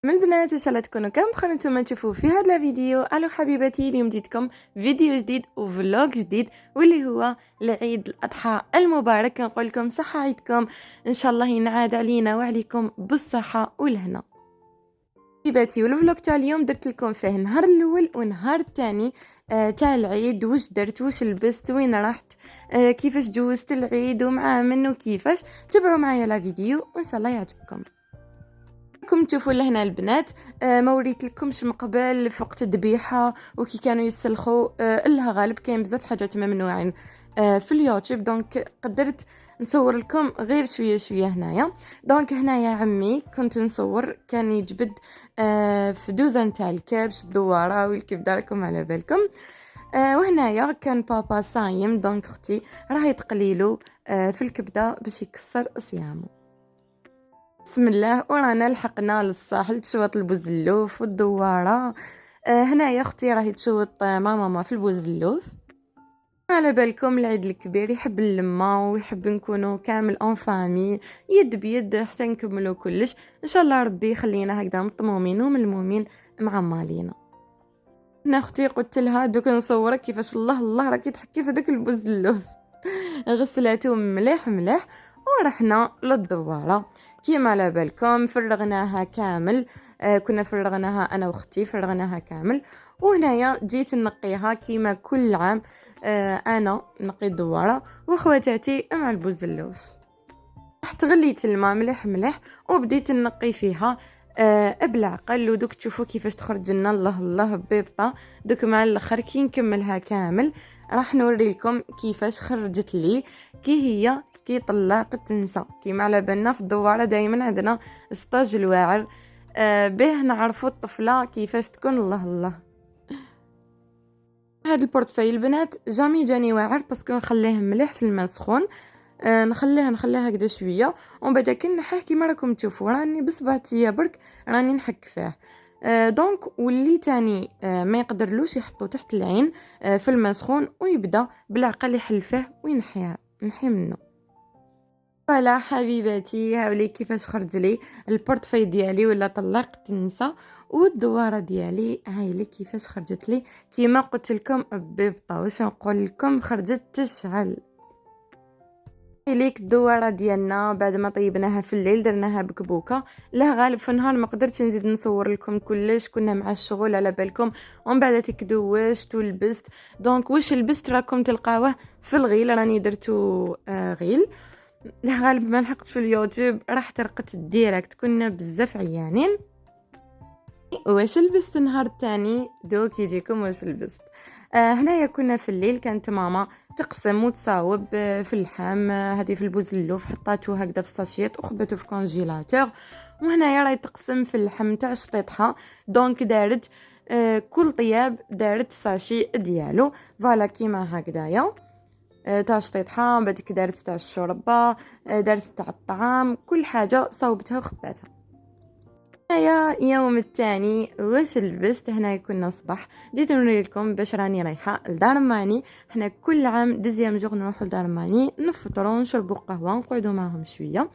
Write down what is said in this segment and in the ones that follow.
من البنات ان شاء الله تكونوا كامل بخير. نتوما تشوفوا في هذا الفيديو. الو حبيباتي، اليوم جيتكم فيديو جديد وفلوق جديد واللي هو العيد الاضحى المبارك. كنقول لكم صحه عيدكم ان شاء الله ينعاد علينا وعليكم بالصحه والهنا حبيباتي. والفلوق تاع اليوم درت لكم فيه النهار الاول والنهار الثاني تاع العيد، واش درت، واش لبست، وين رحت، كيفاش جوزت العيد ومع من وكيفاش. تابعوا معايا لا فيديو وان شاء الله يعجبكم. كم تشوفوا لهنا البنات ما وريت لكمش من قبل في وقت الذبيحه وكي كانوا يسلخوا لها غالب كاين بزاف حاجات ممنوعين في اليوتيوب، دونك قدرت نصور لكم غير شويه شويه هنايا. دونك هنايا عمي كنت نصور كان يجبد في دوزان تاع الكبش الدواره والكبده، راكم على بالكم. وهنايا كان بابا صايم، دونك اختي راهي تقليلو في الكبده باش يكسر صيامه. بسم الله. ورانا لحقنا للساحل تشوط البوزلوف والدواره. هنايا اختي راهي تشوط مع ماما في البوزلوف. على بالكم العيد الكبير يحب اللمه ويحب نكونوا كامل اون فامي، يد بيد حتى نكملوا كلش ان شاء الله. ربي يخلينا هكذا مطمومين وملمومين مع مالينا. انا اختي قلت لها دوك نصورك كيفاش الله راكي تحكي في داك البوزلوف. غسلاته مليح مليح ورحنا للدواره. كيما على بالكم فرغناها كامل، كنا فرغناها انا واختي فرغناها كامل. وهنايا جيت نقيها كيما كل عام، انا نقي الدواره واخواتاتي مع البوزلوف. رحت غليت الماء مليح مليح وبديت نقي فيها بالعقل. ودوك تشوفوا كيفاش تخرج لنا الله بيبطه. دوك مع الاخر كي نكملها كامل راح نوري لكم كيفاش خرجت لي كي هي كي طلقت تنسى. كيما على بالنا في الدواره دائما عندنا ستاج الواعر، به نعرفوا الطفله كيفاش تكون الله. هاد البورتفاي البنات جامي جاني واعر باسكو نخليه مليح في الماء سخون، نخليها هكذا شويه ومن بعد كي نحيه كيما راكم تشوفوا راني بصبعتي برك راني نحك فيه. دونك واللي تاني ما يقدرلوش يحطو تحت العين في الماء سخون ويبدا بالعقل يحل فيه وينحيه منه. فوالا حبيباتي، هاولي كيفاش خرج لي البورتفاي ديالي ولا طلقت النساء. والدواره ديالي هاي لي كيفاش خرجت لي كيما قلت لكم ببطه. واش نقول لكم خرجت تشعل ليك الدواره ديالنا. بعد ما طيبناها في الليل درناها بكبوكه. لا غالب في النهار ما قدرتش نزيد نصور لكم كلش، كنا مع الشغل على بالكم. ومن بعد تكدوشت ولبست. دونك واش لبست راكم تلقاوه في الغيل، راني درتو غيل. لا غالب ما لحقت في اليوتيوب، راح ترقت الديريكت كنا بزاف عيانين. واش لبست النهار الثاني دوك يجيكم واش لبست. هنايا كنا في الليل كانت ماما تقسم وتصاوب في اللحم هذه في البوزلوف، حطاتو هكذا في الساشيط وخباتو في كونجيلاتور. وهنايا راهي تقسم في اللحم تاع شطيطها. دونك دارت كل طياب دارت ساشي ديالو فوالا كيما هكذايا تاع شطيطها. بعدك دارت تاع الشوربه، دارت تاع الطعام، كل حاجه صوبتها وخباتها. هيا يوم الثاني واش لبست. هنا كنا صباح جيت نوري لكم باش راني رايحه لدار ماني. حنا كل عام دزيام جوغ نروحوا لدار ماني نفطروا نشربوا قهوه نقعدوا معهم شويه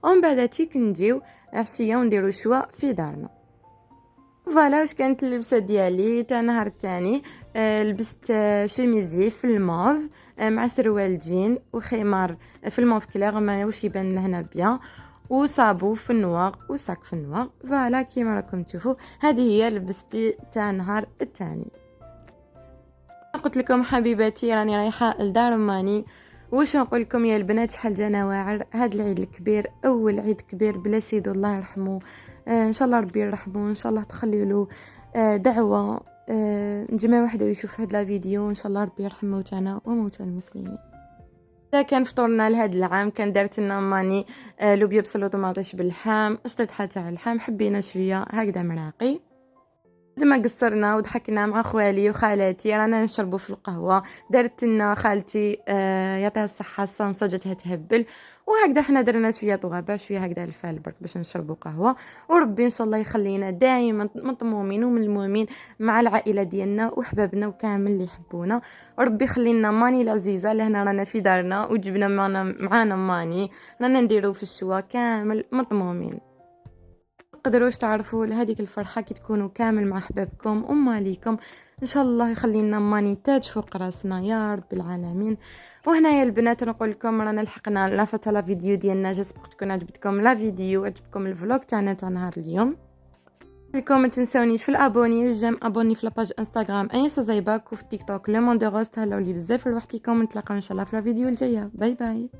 ومن بعد تيك نجيو عشيه ونديروا شوا في دارنا. فوالا واش كانت اللبسه ديالي تاع نهار الثاني. لبست شوميزي في الموف مع سروال جين وخمار في الموف كلير ما واش يبان لهنا بيان، وصابو في النوار وساك في النوار. فوالا كيما راكم تشوفوا هذه هي لبستي تاع نهار الثاني. قلت لكم حبيباتي راني رايحه لدار ماني. واش نقول لكم يا البنات شحال جانا واعر هذا العيد الكبير، اول عيد كبير بلا سيدو الله يرحمه. ان شاء الله ربي يرحمه، ان شاء الله تخلي له دعوه نجمع وحده ويشوف هذا الفيديو ان شاء الله ربي يرحم موتانا وموتى المسلمين. كان فطورنا لهذا العام كان دارت لنا ماني لوبيا بصل وطماطيش باللحم، شطيطها تاع اللحم حبينا شويه هكذا مراقي. بعد ما قصرنا وضحكنا مع خوالي وخالاتي رانا نشربوا في القهوه. دارت لنا خالتي يعطيها الصحه الصنصه جاتها تهبل، وهكذا حنا درنا شويه طغابه شويه هكذا الفال برك باش نشربوا قهوه. وربي ان شاء الله يخلينا دائما مطمومين وملمومين مع العائله ديالنا وحبابنا وكامل اللي يحبونا. وربي يخلينا ماني العزيزه لهنا رانا في دارنا وجبنا معنا ماني رانا نديرو في الشوا كامل مطمومين. تقدروش تعرفوا لهذيك الفرحه كي تكونوا كامل مع احبابكم وماليكم. ان شاء الله يخلي لنا ماني تاج فوق راسنا يا رب العالمين. وهنايا البنات نقول لكم رانا لحقنا لافتا لا فيديو ديالنا. جاسبر تكون عجبتكم لا فيديو، عجبكم الفلوق تاعنا تاع نهار اليوم. لكم ما تنسونيش في الابوني والجيم، ابوني في لاباج انستغرام انيسه زيباك، وفي التيك توك لو موندو روز. تهلاو لي بزاف لوحدكم، نتلاقاو ان شاء الله في الفيديو الجايه. باي باي.